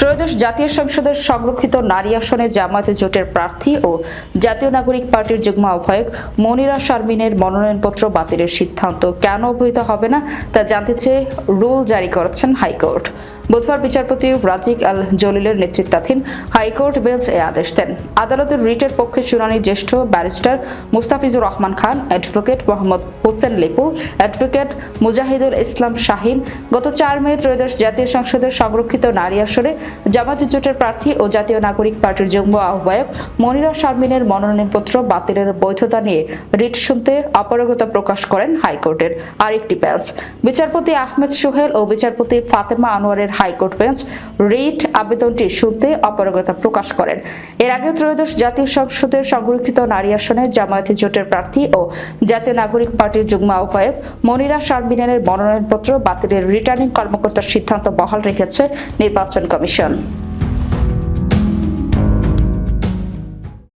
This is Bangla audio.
ত্রয়োদশ জাতীয় সংসদের সংরক্ষিত নারী আসনে জামায়াতে জোটের প্রার্থী ও জাতীয় নাগরিক পার্টির যুগ্ম আহ্বায়ক মনিরা শারমিনের মনোনয়নপত্র বাতিলের সিদ্ধান্ত কেন অবৈধ হবে না তা জানতে চেয়ে রুল জারি করেছেন হাইকোর্ট। বুধবার বিচারপতি রাজিক আল জলিলের নেতৃত্বাধীন হাইকোর্ট বেঞ্চ এ আদেশ দেন। আদালতের রিটের পক্ষে শুনানি জ্যেষ্ঠ barrister Mustafizur Rahman Khan, advocate Mohammad Hossain Lipu, advocate Mujahidul Islam Shahin গত 4 মে ত্রয়োদশ জাতীয় সংসদের সংরক্ষিত নারী আসনে জামায়াত জোটের প্রার্থী ও জাতীয় নাগরিক পার্টির যুগ্ম আহ্বায়ক মনিরা শারমিনের মনোনয়নপত্র বাতিলের বৈধতা নিয়ে রিট শুনতে অপারগতা প্রকাশ করেন হাইকোর্টের আরেকটি বেঞ্চ। বিচারপতি আহমেদ সোহেল ও বিচারপতি ফাতেমা আনোয়ারের হাইকোর্ট বেঞ্চ রিট আবেদনটি শুনতে অপারগতা প্রকাশ করেন। এর আগে ত্রয়োদশ জাতীয় সংসদের সংরক্ষিত নারী আসনে জামায়াত জোটের প্রার্থী ও জাতীয় নাগরিক পার্টির যুগ্ম আহ্বায়ক মনিরা শারমিনের মনোনয়নপত্র বাতিলের রিটার্নিং কর্মকর্তার সিদ্ধান্ত বহাল রেখেছে নির্বাচন কমিশন।